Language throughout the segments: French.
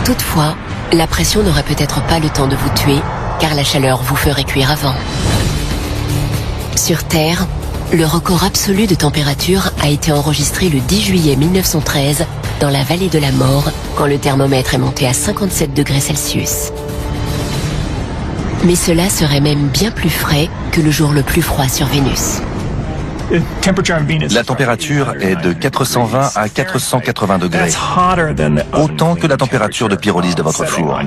Toutefois, la pression n'aurait peut-être pas le temps de vous tuer, car la chaleur vous ferait cuire avant. Sur Terre, le record absolu de température a été enregistré le 10 juillet 1913 dans la vallée de la mort, quand le thermomètre est monté à 57 degrés Celsius. Mais cela serait même bien plus frais que le jour le plus froid sur Vénus. La température est de 420 à 480 degrés, autant que la température de pyrolyse de votre four.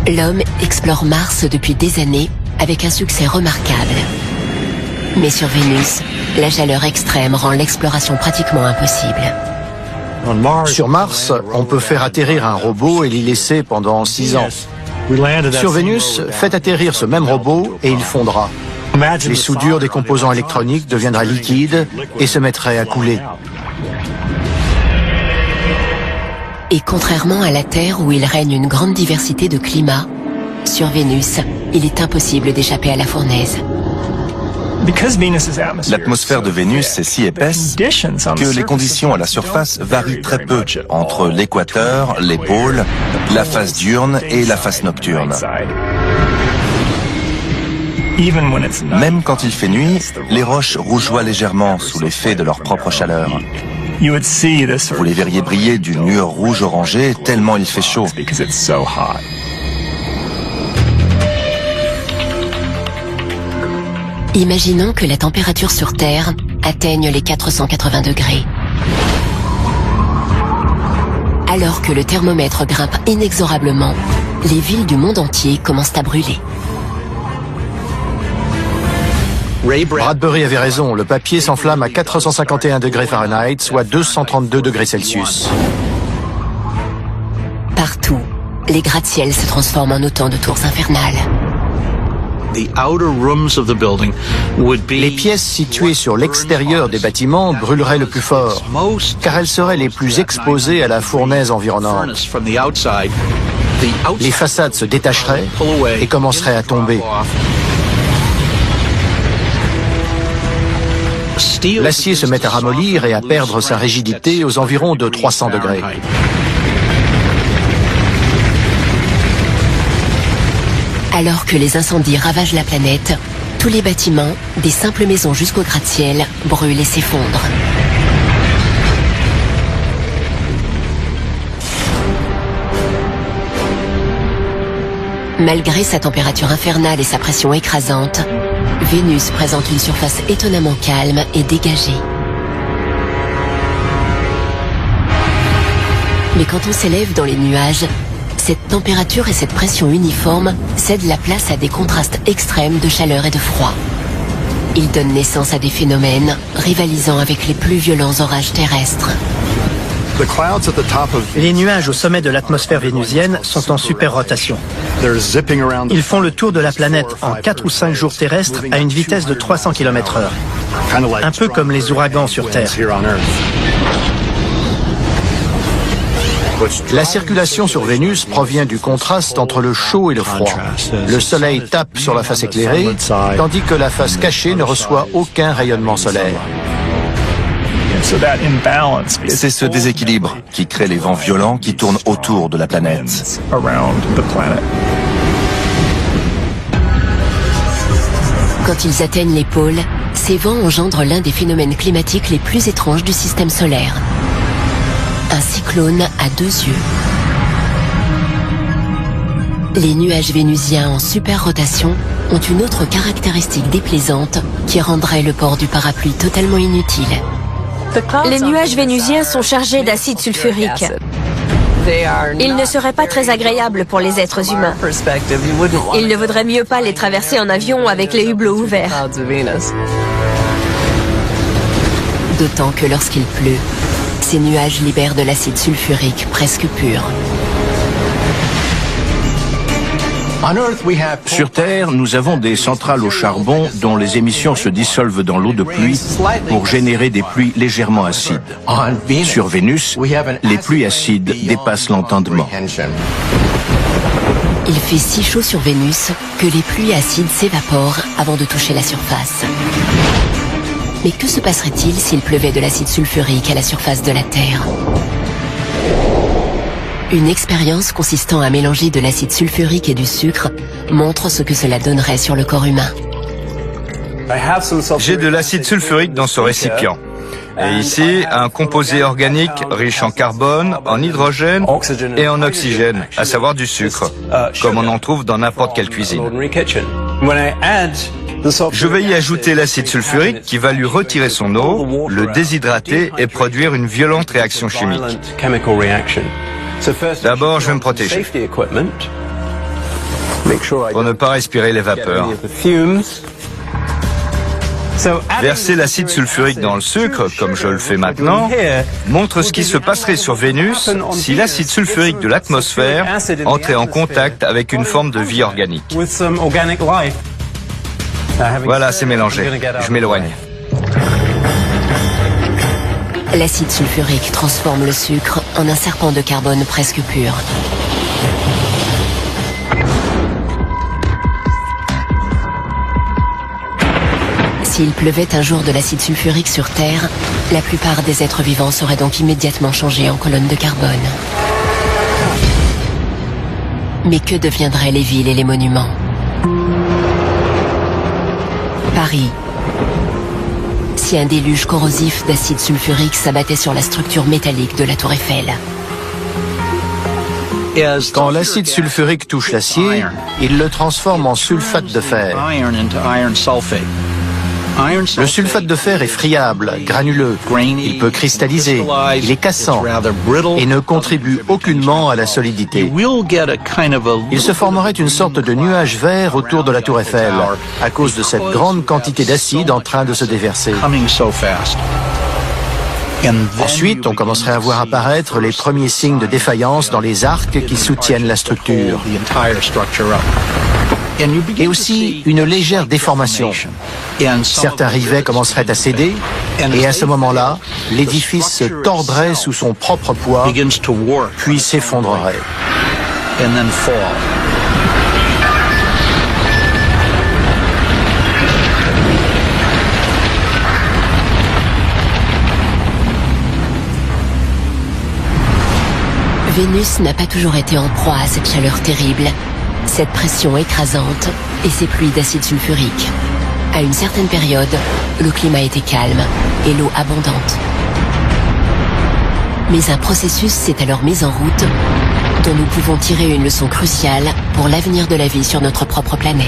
L'homme explore Mars depuis des années avec un succès remarquable. Mais sur Vénus, la chaleur extrême rend l'exploration pratiquement impossible. Sur Mars, on peut faire atterrir un robot et l'y laisser pendant 6 ans. Sur Vénus, faites atterrir ce même robot et il fondra. Les soudures des composants électroniques deviendraient liquides et se mettraient à couler. Et contrairement à la Terre où il règne une grande diversité de climats, sur Vénus, il est impossible d'échapper à la fournaise. L'atmosphère de Vénus est si épaisse que les conditions à la surface varient très peu entre l'équateur, les pôles, la phase diurne et la phase nocturne. Même quand il fait nuit, les roches rougeoient légèrement sous l'effet de leur propre chaleur. Vous les verriez briller d'une lueur rouge orangée tellement il fait chaud. Imaginons que la température sur Terre atteigne les 480 degrés. Alors que le thermomètre grimpe inexorablement, les villes du monde entier commencent à brûler. Bradbury avait raison, le papier s'enflamme à 451 degrés Fahrenheit, soit 232 degrés Celsius. Partout, les gratte-ciels se transforment en autant de tours infernales. Les pièces situées sur l'extérieur des bâtiments brûleraient le plus fort, car elles seraient les plus exposées à la fournaise environnante. Les façades se détacheraient et commenceraient à tomber. L'acier se met à ramollir et à perdre sa rigidité aux environs de 300 degrés. Alors que les incendies ravagent la planète, tous les bâtiments, des simples maisons jusqu'au gratte-ciel, brûlent et s'effondrent. Malgré sa température infernale et sa pression écrasante, Vénus présente une surface étonnamment calme et dégagée. Mais quand on s'élève dans les nuages, cette température et cette pression uniforme cèdent la place à des contrastes extrêmes de chaleur et de froid. Ils donnent naissance à des phénomènes rivalisant avec les plus violents orages terrestres. Les nuages au sommet de l'atmosphère vénusienne sont en superrotation. Ils font le tour de la planète en 4 ou 5 jours terrestres à une vitesse de 300 km/h. Un peu comme les ouragans sur Terre. La circulation sur Vénus provient du contraste entre le chaud et le froid. Le soleil tape sur la face éclairée, tandis que la face cachée ne reçoit aucun rayonnement solaire. C'est ce déséquilibre qui crée les vents violents qui tournent autour de la planète. Quand ils atteignent les pôles, ces vents engendrent l'un des phénomènes climatiques les plus étranges du système solaire. Un cyclone à 2 yeux. Les nuages vénusiens en superrotation ont une autre caractéristique déplaisante qui rendrait le port du parapluie totalement inutile. Les nuages vénusiens sont chargés d'acide sulfurique. Ils ne seraient pas très agréables pour les êtres humains. Il ne vaudrait mieux pas les traverser en avion avec les hublots ouverts. D'autant que lorsqu'il pleut, ces nuages libèrent de l'acide sulfurique presque pur. Sur Terre, nous avons des centrales au charbon dont les émissions se dissolvent dans l'eau de pluie pour générer des pluies légèrement acides. Sur Vénus, les pluies acides dépassent l'entendement. Il fait si chaud sur Vénus que les pluies acides s'évaporent avant de toucher la surface. Mais que se passerait-il s'il pleuvait de l'acide sulfurique à la surface de la Terre ? Une expérience consistant à mélanger de l'acide sulfurique et du sucre montre ce que cela donnerait sur le corps humain. J'ai de l'acide sulfurique dans ce récipient. Et ici, un composé organique riche en carbone, en hydrogène et en oxygène, à savoir du sucre, comme on en trouve dans n'importe quelle cuisine. Je vais y ajouter l'acide sulfurique qui va lui retirer son eau, le déshydrater et produire une violente réaction chimique. D'abord, je vais me protéger pour ne pas respirer les vapeurs. Verser l'acide sulfurique dans le sucre, comme je le fais maintenant, montre ce qui se passerait sur Vénus si l'acide sulfurique de l'atmosphère entrait en contact avec une forme de vie organique. Voilà, c'est mélangé. Je m'éloigne. L'acide sulfurique transforme le sucre en un serpent de carbone presque pur. S'il pleuvait un jour de l'acide sulfurique sur Terre, la plupart des êtres vivants seraient donc immédiatement changés en colonnes de carbone. Mais que deviendraient les villes et les monuments ? Paris. Si un déluge corrosif d'acide sulfurique s'abattait sur la structure métallique de la Tour Eiffel. Quand l'acide sulfurique touche l'acier, il le transforme en sulfate de fer. Le sulfate de fer est friable, granuleux, il peut cristalliser, il est cassant et ne contribue aucunement à la solidité. Il se formerait une sorte de nuage vert autour de la Tour Eiffel à cause de cette grande quantité d'acide en train de se déverser. Ensuite, on commencerait à voir apparaître les premiers signes de défaillance dans les arcs qui soutiennent la structure. Et aussi une légère déformation. Certains rivets commenceraient à céder, et à ce moment-là, l'édifice se tordrait sous son propre poids, puis s'effondrerait. Vénus n'a pas toujours été en proie à cette chaleur terrible, cette pression écrasante et ces pluies d'acide sulfurique. À une certaine période, le climat était calme et l'eau abondante. Mais un processus s'est alors mis en route dont nous pouvons tirer une leçon cruciale pour l'avenir de la vie sur notre propre planète.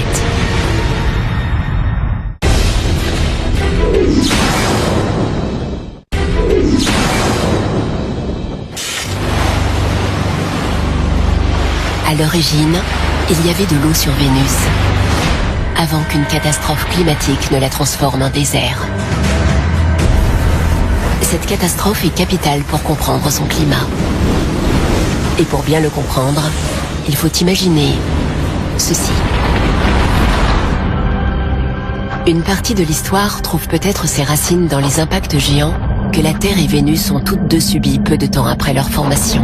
À l'origine, il y avait de l'eau sur Vénus, avant qu'une catastrophe climatique ne la transforme en désert. Cette catastrophe est capitale pour comprendre son climat. Et pour bien le comprendre, il faut imaginer ceci. Une partie de l'histoire trouve peut-être ses racines dans les impacts géants que la Terre et Vénus ont toutes deux subis peu de temps après leur formation.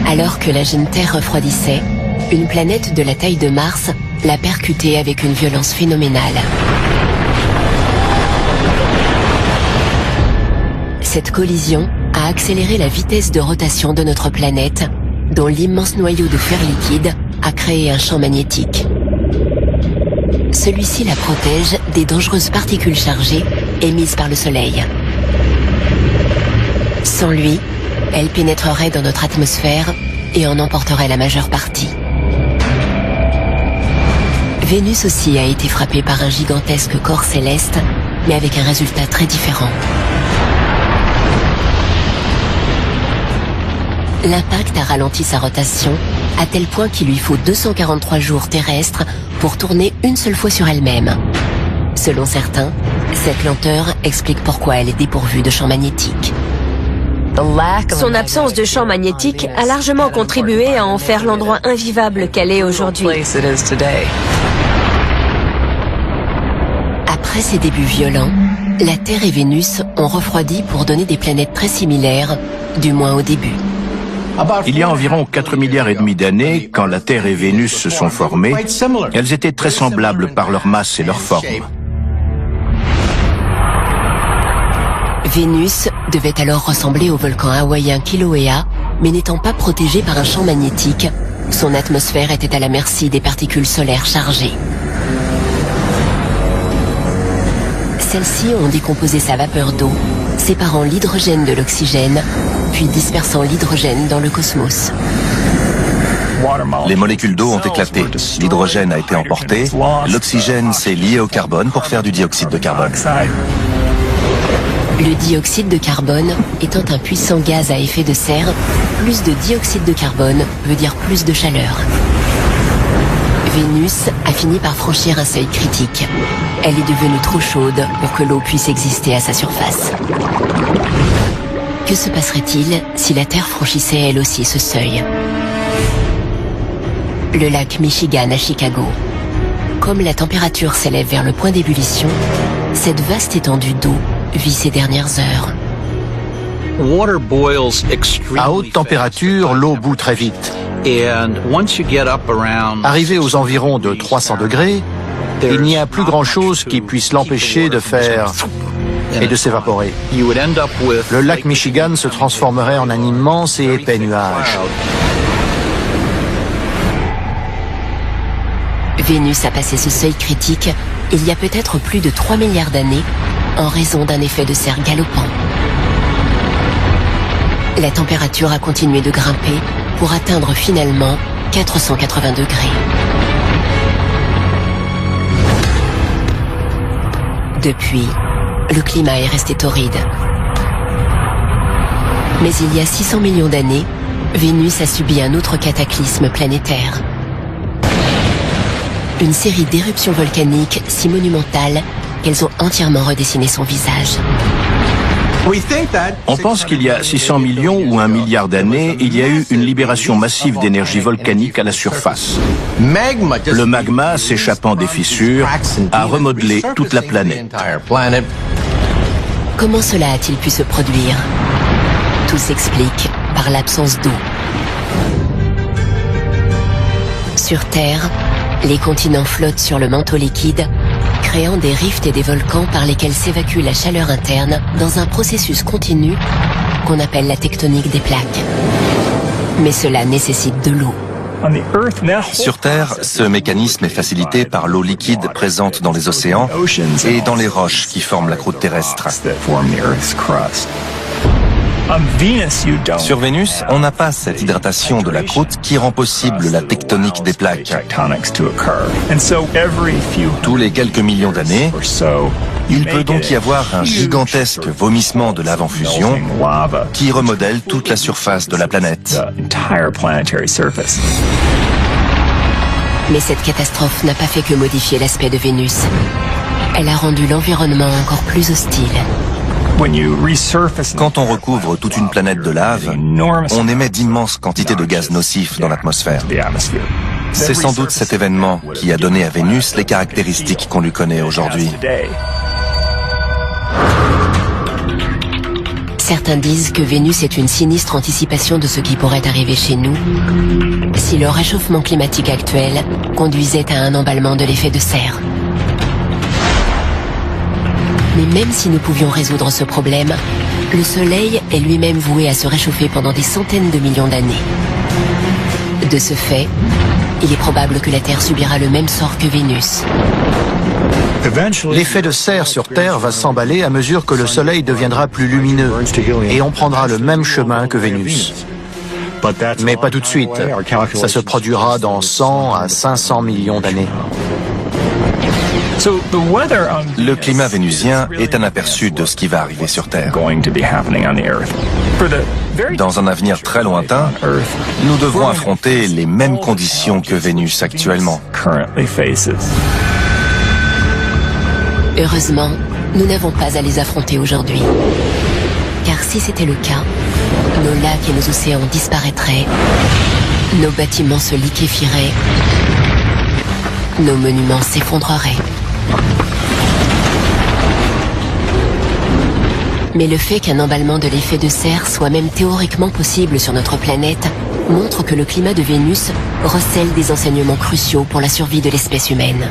Alors que la jeune Terre refroidissait, une planète de la taille de Mars l'a percutée avec une violence phénoménale. Cette collision a accéléré la vitesse de rotation de notre planète, dont l'immense noyau de fer liquide a créé un champ magnétique. Celui-ci la protège des dangereuses particules chargées émises par le Soleil. Sans lui, elle pénétrerait dans notre atmosphère et en emporterait la majeure partie. Vénus aussi a été frappée par un gigantesque corps céleste, mais avec un résultat très différent. L'impact a ralenti sa rotation, à tel point qu'il lui faut 243 jours terrestres pour tourner une seule fois sur elle-même. Selon certains, cette lenteur explique pourquoi elle est dépourvue de champ magnétique. Son absence de champ magnétique a largement contribué à en faire l'endroit invivable qu'elle est aujourd'hui. Après ces débuts violents, la Terre et Vénus ont refroidi pour donner des planètes très similaires, du moins au début. Il y a environ 4,5 milliards d'années, quand la Terre et Vénus se sont formées, elles étaient très semblables par leur masse et leur forme. Vénus devait alors ressembler au volcan hawaïen Kilauea, mais n'étant pas protégée par un champ magnétique, son atmosphère était à la merci des particules solaires chargées. Celles-ci ont décomposé sa vapeur d'eau, séparant l'hydrogène de l'oxygène, puis dispersant l'hydrogène dans le cosmos. Les molécules d'eau ont éclaté, l'hydrogène a été emporté, l'oxygène s'est lié au carbone pour faire du dioxyde de carbone. Le dioxyde de carbone étant un puissant gaz à effet de serre, plus de dioxyde de carbone veut dire plus de chaleur. Vénus a fini par franchir un seuil critique. Elle est devenue trop chaude pour que l'eau puisse exister à sa surface. Que se passerait-il si la Terre franchissait elle aussi ce seuil ? Le lac Michigan à Chicago. Comme la température s'élève vers le point d'ébullition, cette vaste étendue d'eau vit ses dernières heures. À haute température, l'eau bout très vite. Arrivé aux environs de 300 degrés, il n'y a plus grand-chose qui puisse l'empêcher de faire et de s'évaporer. Le lac Michigan se transformerait en un immense et épais nuage. Vénus a passé ce seuil critique il y a peut-être plus de 3 milliards d'années en raison d'un effet de serre galopant. La température a continué de grimper pour atteindre finalement 480 degrés. Depuis, le climat est resté torride. Mais il y a 600 millions d'années, Vénus a subi un autre cataclysme planétaire. Une série d'éruptions volcaniques si monumentales qu'elles ont entièrement redessiné son visage. On pense qu'il y a 600 millions ou 1 milliard d'années, il y a eu une libération massive d'énergie volcanique à la surface. Le magma, s'échappant des fissures, a remodelé toute la planète. Comment cela a-t-il pu se produire ? Tout s'explique par l'absence d'eau. Sur Terre, les continents flottent sur le manteau liquide, créant des rifts et des volcans par lesquels s'évacue la chaleur interne dans un processus continu qu'on appelle la tectonique des plaques. Mais cela nécessite de l'eau. Sur Terre, ce mécanisme est facilité par l'eau liquide présente dans les océans et dans les roches qui forment la croûte terrestre. Sur Vénus, on n'a pas cette hydratation de la croûte qui rend possible la tectonique des plaques. Tous les quelques millions d'années, il peut donc y avoir un gigantesque vomissement de lave en fusion qui remodèle toute la surface de la planète. Mais cette catastrophe n'a pas fait que modifier l'aspect de Vénus. Elle a rendu l'environnement encore plus hostile. Quand on recouvre toute une planète de lave, on émet d'immenses quantités de gaz nocifs dans l'atmosphère. C'est sans doute cet événement qui a donné à Vénus les caractéristiques qu'on lui connaît aujourd'hui. Certains disent que Vénus est une sinistre anticipation de ce qui pourrait arriver chez nous si le réchauffement climatique actuel conduisait à un emballement de l'effet de serre. Mais même si nous pouvions résoudre ce problème, le Soleil est lui-même voué à se réchauffer pendant des centaines de millions d'années. De ce fait, il est probable que la Terre subira le même sort que Vénus. L'effet de serre sur Terre va s'emballer à mesure que le Soleil deviendra plus lumineux et on prendra le même chemin que Vénus. Mais pas tout de suite. Ça se produira dans 100 à 500 millions d'années. Le climat vénusien est un aperçu de ce qui va arriver sur Terre. Dans un avenir très lointain, nous devrons affronter les mêmes conditions que Vénus actuellement. Heureusement, nous n'avons pas à les affronter aujourd'hui. Car si c'était le cas, nos lacs et nos océans disparaîtraient, nos bâtiments se liquéfieraient, nos monuments s'effondreraient. Mais le fait qu'un emballement de l'effet de serre soit même théoriquement possible sur notre planète montre que le climat de Vénus recèle des enseignements cruciaux pour la survie de l'espèce humaine.